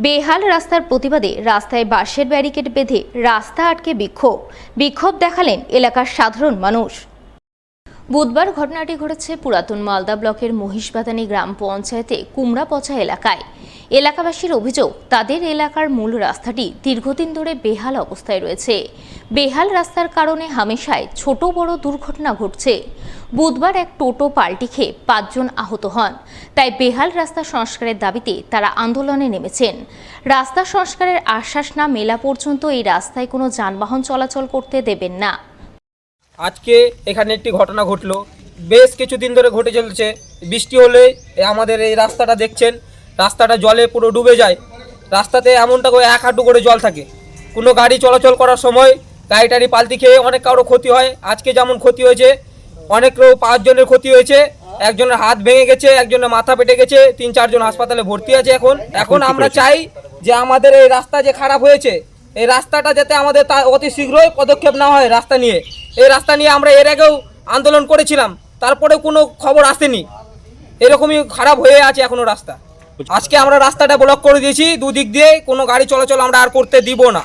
বেহাল রাস্তার প্রতিবাদে রাস্তায় বাঁশের ব্যারিকেড বেঁধে রাস্তা আটকে বিক্ষোভ দেখালেন এলাকার সাধারণ মানুষ। বুধবার ঘটনাটি ঘটেছে পুরাতন মালদা ব্লকের মহিষবাদানী গ্রাম পঞ্চায়েতে কুমড়াপচা এলাকায়। এলাকাবাসীর অভিযোগ, তাদের এলাকার মূল রাস্তাটি দীর্ঘদিন ধরে বেহাল অবস্থায় রয়েছে। বেহাল রাস্তার কারণে হামেশাই ছোট বড় দুর্ঘটনা ঘটছে। বুধবার এক টোটো পাল্টি খেয়ে 5 জন আহত হন। তাই বেহাল রাস্তা সংস্কারের দাবিতে তারা আন্দোলনে নেমেছেন। রাস্তা সংস্কারের আশ্বাস না মেলা পর্যন্ত এই রাস্তায় কোনো যানবাহন চলাচল করতে দেবেন না। আজকে এখানে একটি ঘটনা ঘটলো, বেশ কিছুদিন ধরে ঘটে চলছে। বৃষ্টি হলে আমাদের এই রাস্তাটা দেখছেন, রাস্তাটা জলে পুরো ডুবে যায়। রাস্তাতে এমনটা করে 1 হাঁটু করে জল থাকে। কোনো গাড়ি চলাচল করার সময় গাড়ি পাল্টি খেয়ে অনেক কারো ক্ষতি হয়। আজকে যেমন ক্ষতি হয়েছে, অনেক 5 জনের ক্ষতি হয়েছে। একজনের হাত ভেঙে গেছে, একজনের মাথা ফেটে গেছে, 3-4 জন হাসপাতালে ভর্তি আছে। এখন আমরা চাই যে আমাদের এই রাস্তা যে খারাপ হয়েছে, এই রাস্তাটা যাতে আমাদের অতি শীঘ্রই পদক্ষেপ নেওয়া হয়। রাস্তা নিয়ে এই রাস্তা নিয়ে আমরা এর আগেও আন্দোলন করেছিলাম, তারপরে কোনো খবর আসেনি। এরকমই খারাপ হয়ে আছে এখনো রাস্তা। আজকে আমরা রাস্তাটা ব্লক করে দিয়েছি, দুদিক দিয়ে কোনো গাড়ি চলাচল আমরা আর করতে দিব না।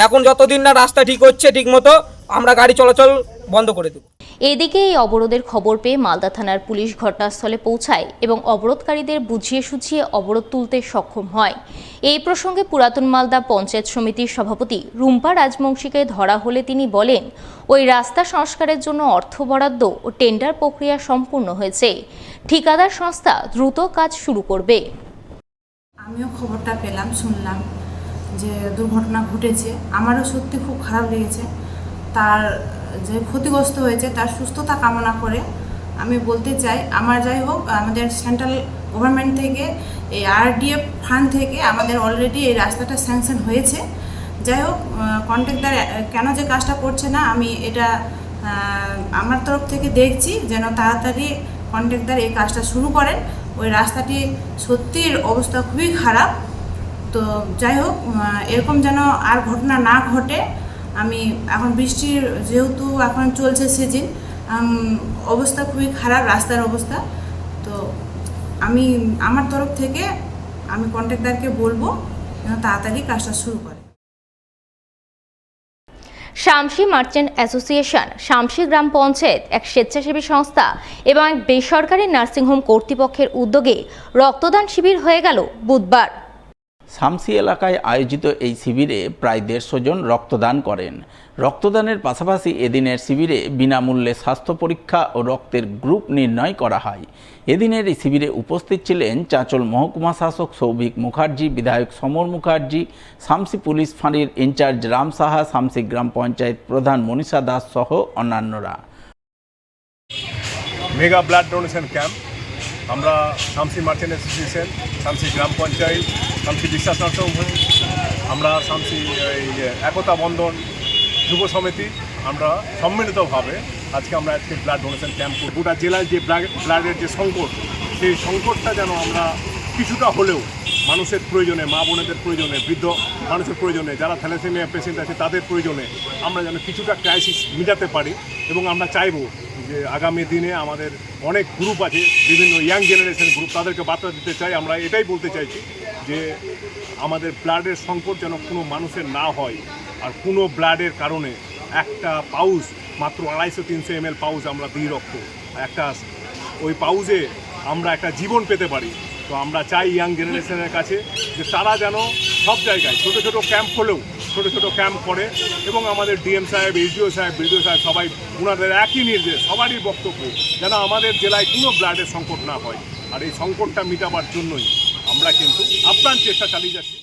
এখন যতদিন না রাস্তা ঠিক হচ্ছে ঠিক মতো, আমরা গাড়ি চলাচল বন্ধ করে দেব। এদিকে এই অবরোধের খবর পেয়ে মালদা থানার পুলিশ ঘটনাস্থলে পৌঁছায় এবং অবরোধকারীদের বুঝিয়ে সুঝিয়ে অবরোধ তুলতে সক্ষম হয়। এই প্রসঙ্গে পুরাতন মালদা পঞ্চায়েত সমিতির সভাপতি রুম্পা রাজবংশীকে ধরা হলে তিনি বলেন, ওই রাস্তা সংস্কারের জন্য অর্থ বরাদ্দ ও টেন্ডার প্রক্রিয়া সম্পূর্ণ হয়েছে। ঠিকাদার সংস্থা দ্রুত কাজ শুরু করবে। আমিও খবরটা পেলাম, শুনলাম যে দুর্ঘটনা ঘটেছে। আমারও সত্যি খুব খারাপ লেগেছে। তার যে ক্ষতিগ্রস্ত হয়েছে তার সুস্থতা কামনা করে আমি বলতে চাই, আমার যাই হোক আমাদের সেন্ট্রাল গভর্নমেন্ট থেকে এই আরডিএফ ফান্ড থেকে আমাদের অলরেডি এই রাস্তাটা স্যাংশন হয়েছে। যাই হোক, কন্ট্রাক্টর কেন যে কাজটা করছে না, আমি এটা আমার তরফ থেকে দেখছি যেন তাড়াতাড়ি কন্ট্রাক্টর এই কাজটা শুরু করেন। ওই রাস্তাটি সত্যির অবস্থা খুবই খারাপ। তো যাই হোক, এরকম যেন আর ঘটনা না ঘটে। আমি এখন বৃষ্টির যেহেতু এখন চলছে সিজন, অবস্থা খুবই খারাপ রাস্তার অবস্থা। তো আমি আমার তরফ থেকে আমি কন্ট্রাক্টরকে বলবো যেন তাড়াতাড়ি কাজটা শুরু করে। শামসি মার্চেন্ট অ্যাসোসিয়েশন, শামসি গ্রাম পঞ্চায়েত, এক স্বেচ্ছাসেবী সংস্থা এবং এক বেসরকারি নার্সিংহোম কর্তৃপক্ষের উদ্যোগে রক্তদান শিবির হয়ে গেল বুধবার। শামসি এলাকায় আয়োজিত এই শিবিরে প্রায় 150 জন রক্তদান করেন। রক্তদানের পাশাপাশি এদিনের শিবিরে বিনামূল্যে স্বাস্থ্য পরীক্ষা ও রক্তের গ্রুপ নির্ণয় করা হয়। এদিনের এই শিবিরে উপস্থিত ছিলেন চাঁচল মহকুমা শাসক সৌভিক মুখার্জি, বিধায়ক সমর মুখার্জি, শামসি পুলিশ ফাঁড়ির ইনচার্জ রাম সাহা, শামসি গ্রাম পঞ্চায়েত প্রধান মনীষা দাস সহ অন্যান্যরা। মেগা ব্লাড ডোনেশন ক্যাম্প আমরা শামসি মার্চেন্ট অ্যাসোসিয়েশন, শামসি গ্রাম পঞ্চায়েত, শামসি বিশ্বাস নার্সিংহোম, আমরা শামসি একতা বন্ধন যুব সমিতি, আমরা সম্মিলিতভাবে আজকে ব্লাড ডোনেশন ক্যাম্প করব। গোটা জেলায় যে ব্লাডের যে সংকট, সেই সংকটটা যেন আমরা কিছুটা হলেও মানুষের প্রয়োজনে, মা বোনেদের প্রয়োজনে, বৃদ্ধ মানুষের প্রয়োজনে, যারা থ্যালাসেমিয়া পেশেন্ট আছে তাদের প্রয়োজনে আমরা যেন কিছুটা ক্রাইসিস মেটাতে পারি। এবং আমরা চাইব যে আগামী দিনে আমাদের অনেক গ্রুপ আছে, বিভিন্ন ইয়াং জেনারেশন গ্রুপ, তাদেরকে বার্তা দিতে চাই। আমরা এটাই বলতে চাইছি যে আমাদের ব্লাডের সংকট যেন কোনো মানুষের না হয়। আর কোনো ব্লাডের কারণে একটা পাউচ, মাত্র 250-300 ml পাউচ আমরা দিই রক্ত, ওই পাউচে আমরা একটা জীবন পেতে পারি। তো আমরা চাই ইয়াং জেনারেশনের কাছে যে তারা যেন সব জায়গায় ছোটো ছোটো ক্যাম্প হলেও ছোটো ছোটো ক্যাম্প করে। এবং আমাদের ডিএম সাহেব, এইচডিও সাহেব, বিডিও সাহেব সবাই ওনাদের একই নির্দেশ, সবারই বক্তব্য যেন আমাদের জেলায় কোনো ব্লাডের সংকট না হয়। আর এই সংকটটা মেটাবার জন্যই আমরা কিন্তু আপ্রাণ চেষ্টা চালিয়ে যাচ্ছি।